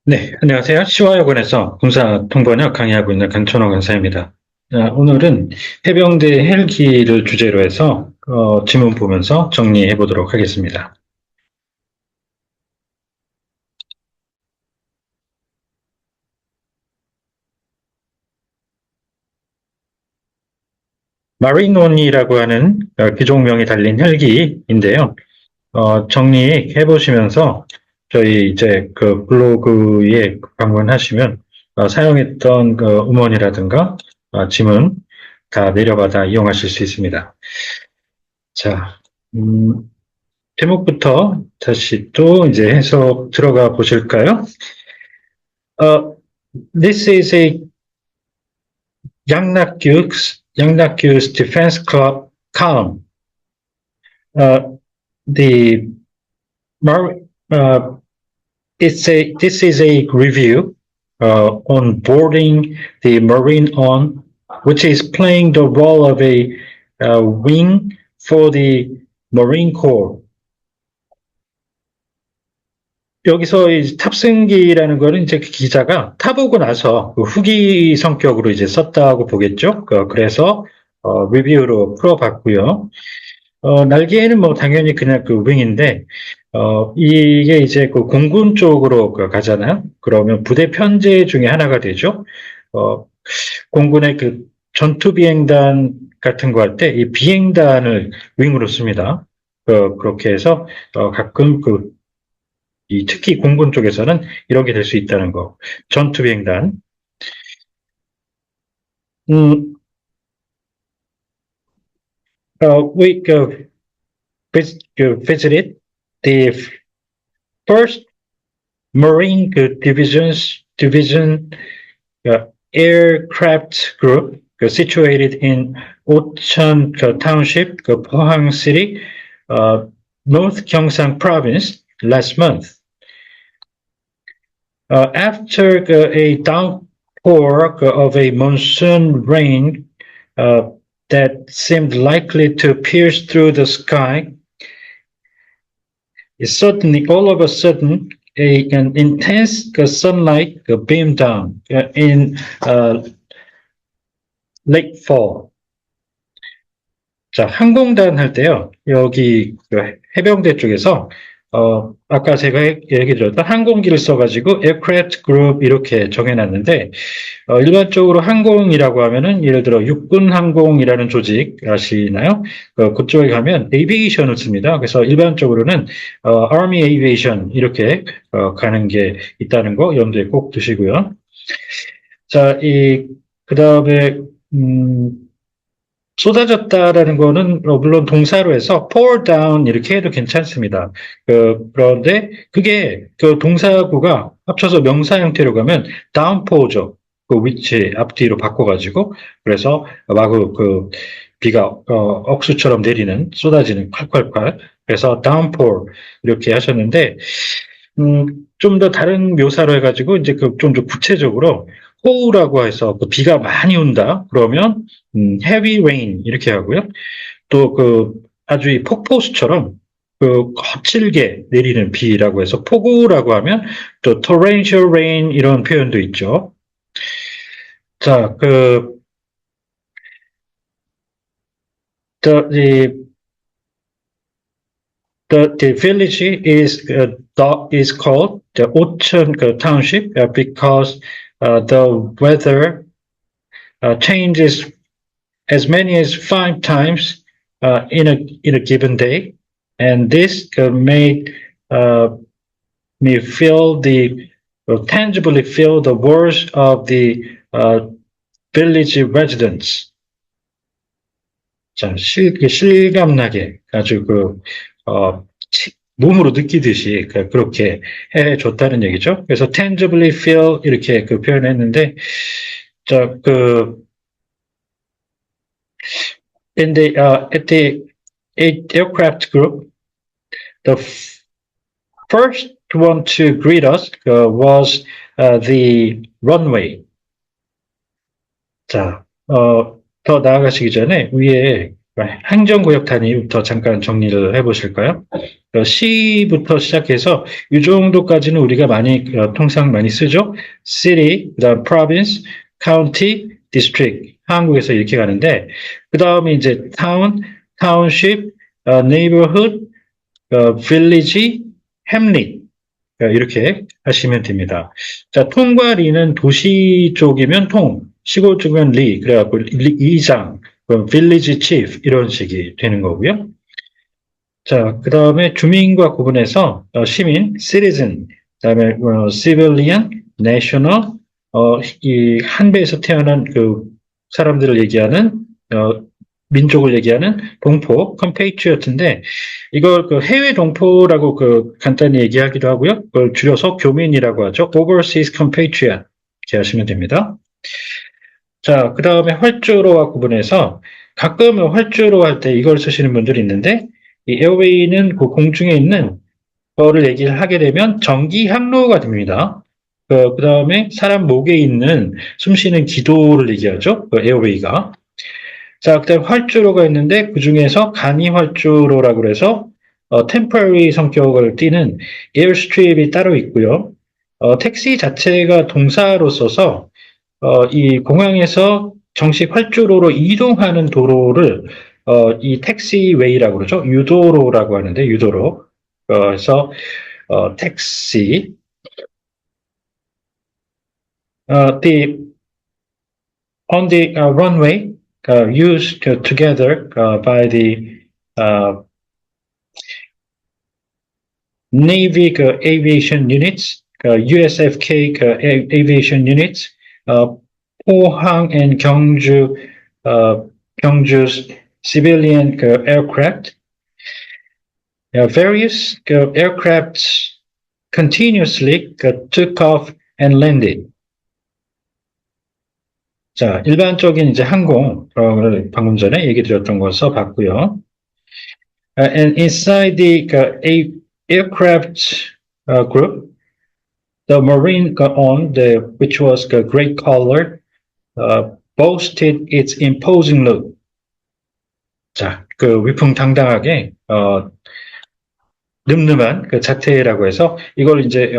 네, 안녕하세요. 시화여관에서 군사 통번역 강의하고 있는 강천호 간사입니다. 오늘은 해병대 헬기를 주제로 해서 지문 보면서 정리해 보도록 하겠습니다. 마린원이라고 하는 기종명이 달린 헬기인데요. 정리해 보시면서 저희 이제 그 블로그에 방문하시면 사용했던 그 음원이라든가 지문 다 내려받아 이용하실 수 있습니다. 자, 제목부터 다시 또 이제 해석 들어가 보실까요? Uh, this is a Yangnakgyu's defense column. Uh, the uh, this is a review on boarding the Marine On, which is playing the role of a wing for the Marine Corps. 여기서 이 탑승기라는 거는 이제 그 기자가 타보고 나서 그 후기 성격으로 이제 썼다고 보겠죠. 그래서 리뷰로 풀어봤고요. 날개는 뭐 당연히 그냥 그 윙인데 이게 이제 그 공군 쪽으로 가잖아요. 그러면 부대 편제 중에 하나가 되죠. 공군의 그 전투 비행단 같은 거 할 때 이 비행단을 윙으로 씁니다. 그렇게 해서 가끔 특히 공군 쪽에서는 이런 게 될 수 있다는 거. 전투 비행단. 음, we visited the first Marine division aircraft group situated in Ocheon Township, Pohang City, North Gyeongsang Province last month. After a downpour of a monsoon rain that seemed likely to pierce through the sky, suddenly, all of a sudden, an intense sunlight beamed down in late fall. 자, 항공단 할 때요, 여기 해병대 쪽에서 아까 제가 얘기 드렸던 항공기를 써가지고 aircraft group 이렇게 정해놨는데 일반적으로 항공이라고 하면은 예를 들어 육군 항공이라는 조직 아시나요? 그쪽에 가면 aviation을 씁니다. 그래서 일반적으로는 army aviation 이렇게 가는 게 있다는 거 염두에 꼭 두시고요. 자, 그 다음에 쏟아졌다라는 거는 물론 동사로 해서 pour down 이렇게 해도 괜찮습니다. 그런데 그게 그 동사구가 합쳐서 명사 형태로 가면 downpour죠. 그 위치 앞뒤로 바꿔가지고 그래서 마구 비가 억수처럼 내리는 쏟아지는 콸콸콸 그래서 downpour 이렇게 하셨는데 좀 더 다른 묘사로 해가지고 이제 좀 더 구체적으로 호우라고 해서 비가 많이 온다 그러면 heavy rain 이렇게 하고요. 또 아주 이 폭포수처럼 거칠게 내리는 비라고 해서 폭우라고 하면 또 torrential rain 이런 표현도 있죠. 자, the the village is called the Ocheon Township because the weather changes as many as 5 times in a given day, and this made me tangibly feel the worst of the village residents. 자, 실감나게 아주 몸으로 느끼듯이 그렇게 해줬다는 얘기죠. 그래서 tangibly feel 이렇게 표현했는데, 자, at the aircraft group, the first one to greet us was the runway. 자, 더 나아가시기 전에 위에 행정구역 단위부터 잠깐 정리를 해보실까요? 시부터 시작해서 이 정도까지는 우리가 통상 많이 쓰죠. city, 그다음 province, county, district. 한국에서 이렇게 가는데 그 다음에 이제 town, township, neighborhood, village, hamlet. 이렇게 하시면 됩니다. 자, 통과 리는 도시 쪽이면 통, 시골 쪽이면 리, 그래갖고 이장, 그럼 village chief 이런 식이 되는 거고요. 자, 그 다음에 주민과 구분해서 시민, citizen, 그 다음에 civilian, national, 이 한배에서 태어난 그 사람들을 얘기하는 민족을 얘기하는 동포, compatriot인데 이걸 그 해외 동포라고 간단히 얘기하기도 하고요. 그걸 줄여서 교민이라고 하죠. overseas compatriot 이렇게 하시면 됩니다. 자, 그 다음에 활주로와 구분해서 가끔 활주로 할 때 이걸 쓰시는 분들이 있는데 이 에어웨이는 그 공중에 있는 거를 얘기를 하게 되면 전기 항로가 됩니다. 그 다음에 사람 목에 있는 숨 쉬는 기도를 얘기하죠. 그 에어웨이가. 자, 그다음 활주로가 있는데 그 중에서 간이 활주로라고 해서 temporary 성격을 띠는 에어스트립이 따로 있고요. 택시 자체가 동사로 써서 이 공항에서 정식 활주로로 이동하는 도로를 이 택시웨이라고 그러죠. 유도로라고 하는데 유도로. 그래서 택시 on the runway used together by the Navy aviation units, USFK aviation units, 포항 and 경주's civilian aircraft. Various aircrafts continuously took off and landed. 자, 일반적인 이제 항공, 방금 전에 얘기 드렸던 거 써봤고요. And inside the aircraft group, the Marine which was gray color, boasted its imposing look. 자, 위풍당당하게, 늠름한 자태라고 해서 이걸 이제,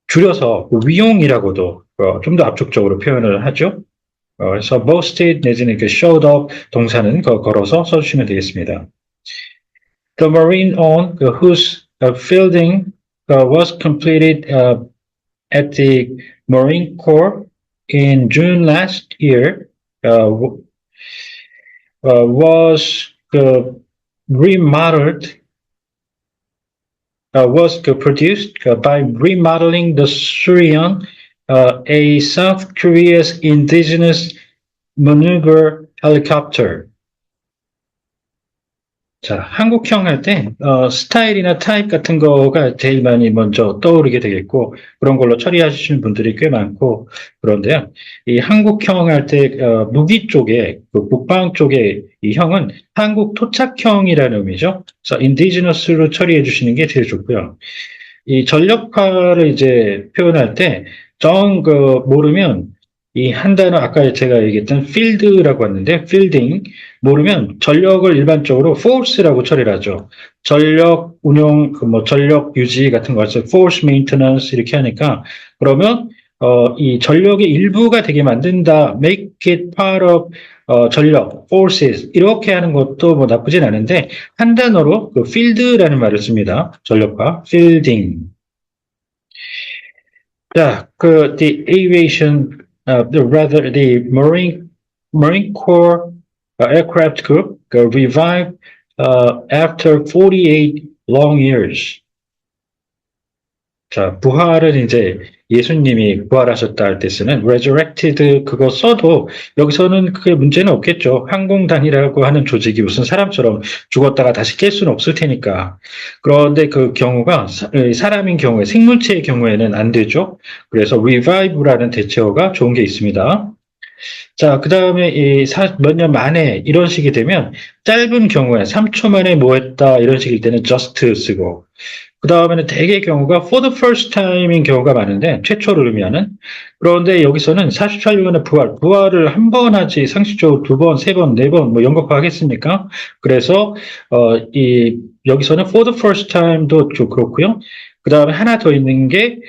줄여서 위용이라고도 좀 더 압축적으로 표현을 하죠. 그래서 boasted 내지는 showed off 동사는 걸어서 써주시면 되겠습니다. The Marine whose fielding was completed at the Marine Corps in June last year was remodeled. Was produced by remodeling the Surion, a South Korea's indigenous maneuver helicopter. 자, 한국형 할 때, 스타일이나 타입 같은 거가 제일 많이 먼저 떠오르게 되겠고, 그런 걸로 처리하시는 분들이 꽤 많고, 그런데요, 이 한국형 할 때, 무기 쪽에, 북방 쪽에 이 형은 한국 토착형이라는 의미죠. 그래서 인디지너스로 처리해 주시는 게 제일 좋고요. 이 전력화를 이제 표현할 때, 모르면, 이 한 단어, 아까 제가 얘기했던 필드라고 했는데, 필딩, 모르면 전력을 일반적으로 force라고 처리를 하죠. 전력 운용, 전력 유지 같은 거, force maintenance 이렇게 하니까, 그러면, 이 전력의 일부가 되게 만든다, make it part of, 전력, forces, 이렇게 하는 것도 뭐 나쁘진 않은데, 한 단어로 field라는 말을 씁니다. 전력화, fielding. 자, the aviation, the Marine Corps aircraft group revived after 48 long years. 자, 부활은 이제 예수님이 부활하셨다 할 때 쓰는 resurrected 그거 써도 여기서는 크게 문제는 없겠죠. 항공단이라고 하는 조직이 무슨 사람처럼 죽었다가 다시 깰 수는 없을 테니까. 그런데 그 경우가 사람인 경우에 생물체의 경우에는 안 되죠. 그래서 revive라는 대체어가 좋은 게 있습니다. 자, 그 다음에 몇 년 만에 이런 식이 되면 짧은 경우에 3초 만에 뭐 했다 이런 식일 때는 just 쓰고 그 다음에는 대개 경우가 for the first time인 경우가 많은데, 최초를 의미하는. 그런데 여기서는 44년의 부활을 한 번 하지, 상식적으로 두 번, 세 번, 네 번, 뭐 연거푸하겠습니까? 그래서, 여기서는 for the first time도 좀 그렇고요. 그 다음에 하나 더 있는 게,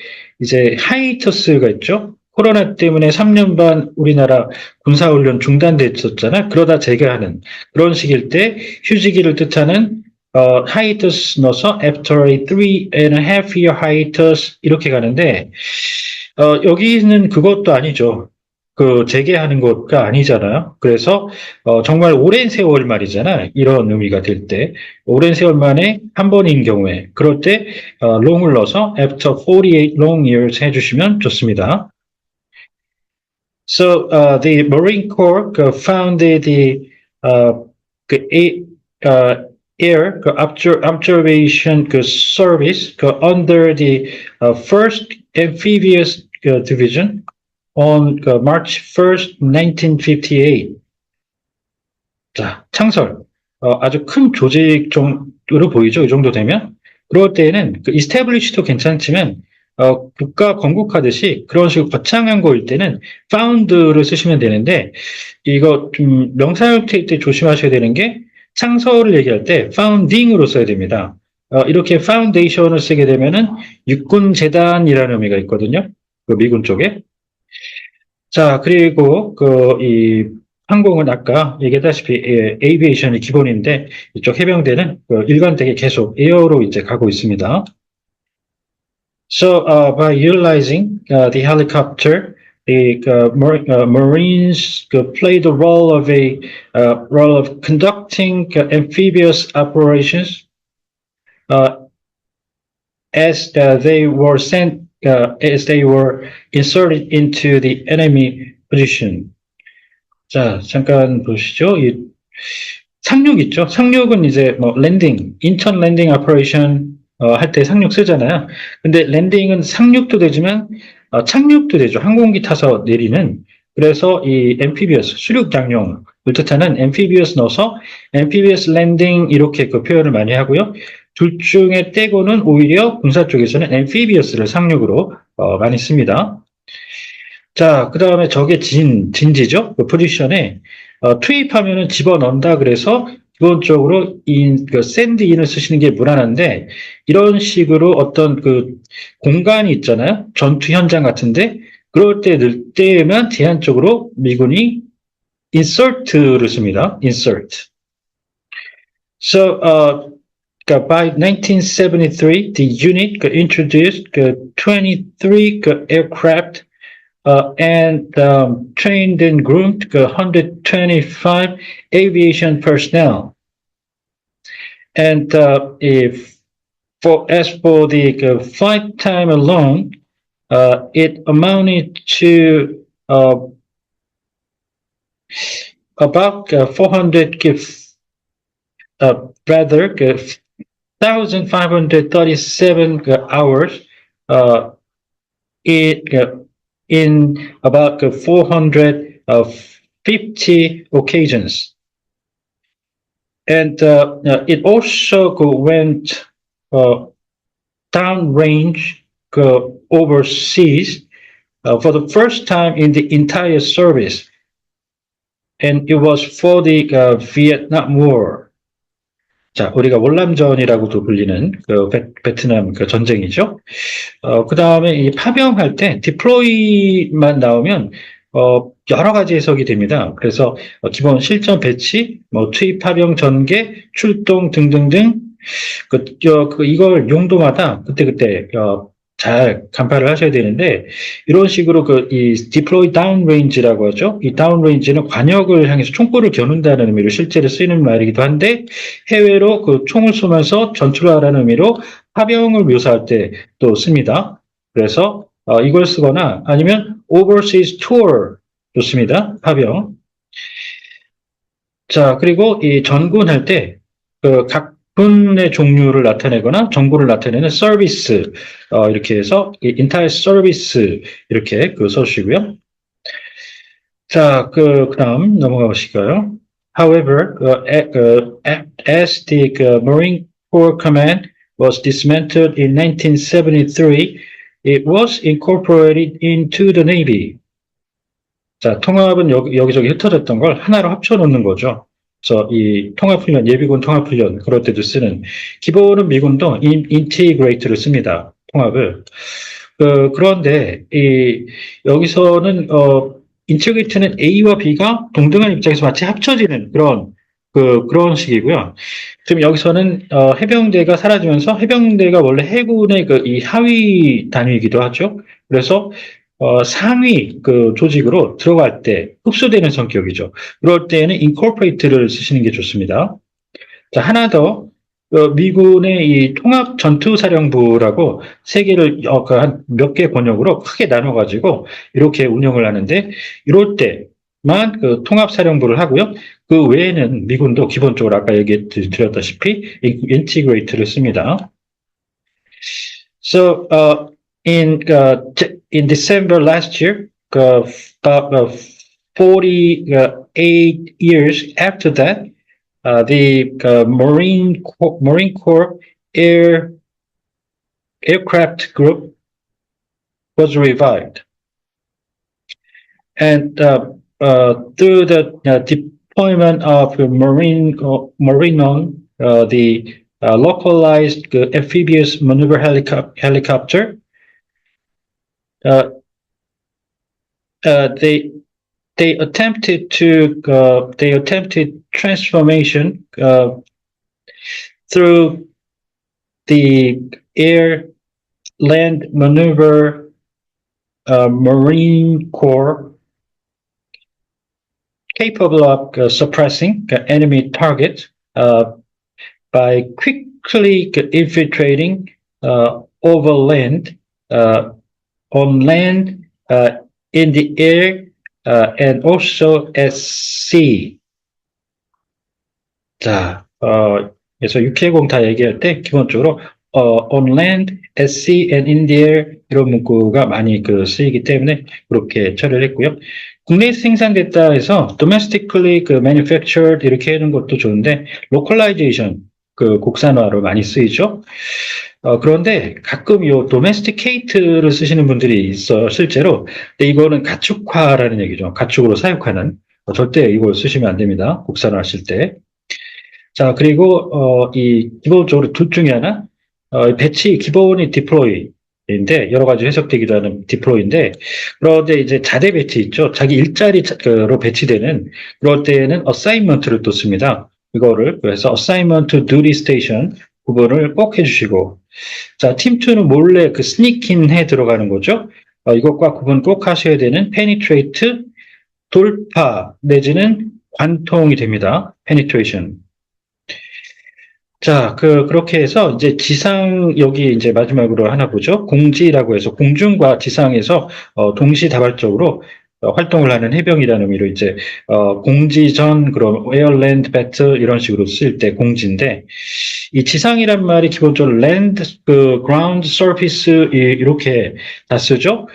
이제 하이터스가 있죠. 코로나 때문에 3년 반 우리나라 군사훈련 중단됐었잖아요. 그러다 재개하는 그런 식일 때 휴지기를 뜻하는 hiatus 넣어서 after a 3.5 year hiatus 이렇게 가는데 여기는 그것도 아니죠. 그 재개하는 것가 아니잖아요. 그래서 정말 오랜 세월 말이잖아. 이런 의미가 될 때 오랜 세월 만에 한 번인 경우에 그럴 때 long을 넣어서 after 48 long years 해주시면 좋습니다. So the Marine Corps founded the air observation service under the first amphibious division on March 1st, 1958. 자, 창설. 아주 큰 조직 정도로 보이죠. 이 정도 되면. 그럴 때에는 establish도 괜찮지만 국가 건국하듯이 그런 식으로 거창한 거일 때는 found를 쓰시면 되는데 이거 좀 명사형태일 때 조심하셔야 되는 게 창설을 얘기할 때 founding으로 써야 됩니다. 이렇게 foundation을 쓰게 되면은 육군재단이라는 의미가 있거든요. 그 미군 쪽에. 자, 그리고 이 항공은 아까 얘기했다시피 에이비에이션이 기본인데 이쪽 해병대는 일관되게 계속 에어로 이제 가고 있습니다. So by utilizing the helicopter, the Marines play the role of conducting amphibious operations as they were inserted into the enemy position. 자, 잠깐 보시죠. 이 상륙 있죠? 상륙은 이제 뭐 랜딩, 인천 랜딩 오퍼레이션 할 때 상륙 쓰잖아요. 근데 랜딩은 상륙도 되지만 착륙도 되죠. 항공기 타서 내리는. 그래서 이 amphibious, 수륙 양용을 뜻하는 amphibious 넣어서 amphibious landing 이렇게 그 표현을 많이 하고요. 둘 중에 떼고는 오히려 군사 쪽에서는 amphibious를 상륙으로 많이 씁니다. 자, 그 다음에 저게 진지죠? 그 포지션에 투입하면은 집어넣는다 그래서 기본적으로 샌드 인을 쓰시는 게 무난한데 이런 식으로 어떤 그 공간이 있잖아요. 전투 현장 같은데 그럴 때 넣을 때만 제한적으로 미군이 insert를 씁니다. insert. So, by 1973, the unit introduced 23 aircraft and trained and groomed 125 aviation personnel. And as for the flight time alone, it amounted to about 1,537 hours in about 450 occasions. And it also went downrange overseas for the first time in the entire service. And it was for the Vietnam War. 자, 우리가 월남전이라고도 불리는 베트남 전쟁이죠. 그 다음에 이 파병할 때 디플로이만 나오면 여러 가지 해석이 됩니다. 그래서 기본 실전 배치, 뭐 투입 파병 전개, 출동 등등등 이걸 용도마다 그때 잘 간파를 하셔야 되는데 이런 식으로 이 deploy downrange라고 하죠. 이 downrange는 관역을 향해서 총구를 겨눈다는 의미로 실제로 쓰이는 말이기도 한데 해외로 총을 쏘면서 전출하라는 의미로 파병을 묘사할 때 또 씁니다. 그래서 이걸 쓰거나 아니면 overseas tour 좋습니다. 파병. 자, 그리고 이 전군할 때 각 군의 종류를 나타내거나 정보를 나타내는 서비스 이렇게 해서 entire service 이렇게 써주시고요. 자, 그다음 넘어가 보실까요? However, as the Marine Corps Command was dismantled in 1973. It was incorporated into the Navy. 자, 통합은 여기저기 흩어졌던 걸 하나로 합쳐놓는 거죠. 그래서 이 통합훈련, 예비군 통합훈련, 그럴 때도 쓰는, 기본은 미군도 인티그레이트를 씁니다. 통합을. 그런데, 여기서는, 인티그레이트는 A와 B가 동등한 입장에서 마치 합쳐지는 그런 식이고요. 지금 여기서는, 해병대가 사라지면서 해병대가 원래 해군의 이 하위 단위이기도 하죠. 그래서, 상위 조직으로 들어갈 때 흡수되는 성격이죠. 그럴 때는 incorporate를 쓰시는 게 좋습니다. 자, 하나 더, 미군의 이 통합 전투사령부라고 세 개를, 한 몇 개 번역으로 크게 나눠가지고 이렇게 운영을 하는데, 이럴 때만 통합사령부를 하고요. 그 외에는 미군도 기본적으로 아까 얘기 드렸다시피 integrate를 씁니다. So, in December last year, about 48 years after that, the Marine Corps aircraft group was revived, and through the deployment of Marinon, the localized amphibious maneuver helicopter. They attempted transformation through the air-land maneuver Marine Corps, capable of suppressing enemy targets by quickly infiltrating over land, on land, in the air, and also at sea. 자, 그래서 육해공 다 얘기할 때 기본적으로 on land, at sea, and in the air 이런 문구가 많이 쓰이기 때문에 그렇게 처리를 했고요. 국내에서 생산됐다 해서 domestically manufactured 이렇게 하는 것도 좋은데 localization 국산화로 많이 쓰이죠. 그런데 가끔 요 domesticate를 쓰시는 분들이 있어요, 실제로. 근데 이거는 가축화라는 얘기죠. 가축으로 사육하는. 절대 이걸 쓰시면 안 됩니다. 국산화 하실 때. 자, 그리고, 기본적으로 둘 중에 하나, 배치 기본이 deploy인데, 여러 가지 해석되기도 하는 deploy인데, 그런데 이제 자대 배치 있죠. 자기 일자리로 배치되는, 그럴 때에는 assignment를 또 씁니다. 이거를, 그래서 assignment duty station 구분을 꼭 해주시고, 자, 팀2는 몰래 스니킹 해 들어가는 거죠. 이것과 구분 꼭 하셔야 되는 penetrate, 돌파, 내지는 관통이 됩니다. penetration. 자, 그렇게 해서 이제 지상, 여기 이제 마지막으로 하나 보죠. 공지라고 해서 공중과 지상에서, 동시다발적으로 활동을 하는 해병이라는 의미로 이제, 공지전, 그럼 에어랜드 배틀 이런 식으로 쓸 때 공지인데, 이 지상이란 말이 기본적으로 land, ground, surface 이렇게 다 쓰죠.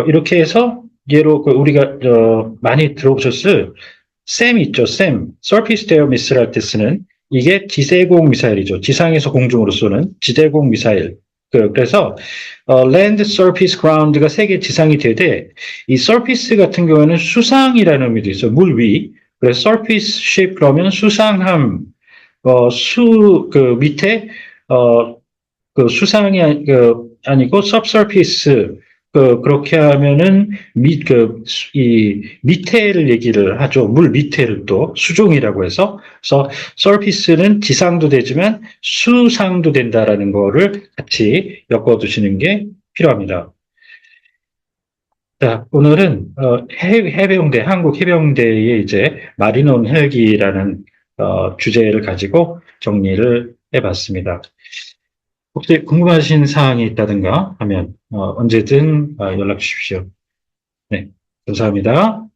이렇게 해서 예로 우리가 많이 들어보셨을 SAM 있죠, SAM, surface to air missile 할 때 쓰는 이게 지대공 미사일이죠. 지상에서 공중으로 쏘는 지대공 미사일. 그래서 land, surface, ground가 세 개 지상이 되되 이 surface 같은 경우에는 수상이라는 의미도 있어요. 물 위. 그래서 surface ship 그러면 수상함. 밑에 수상이 아니고 subsurface. 그렇게 하면은 이 밑에를 얘기를 하죠. 물 밑에를 또 수종이라고 해서. 그래서 surface는 지상도 되지만 수상도 된다라는 거를 같이 엮어두시는 게 필요합니다. 자, 오늘은 해병대, 한국 해병대의 이제 마리논 헬기라는 주제를 가지고 정리를 해봤습니다. 혹시 궁금하신 사항이 있다든가 하면 언제든 연락 주십시오. 네, 감사합니다.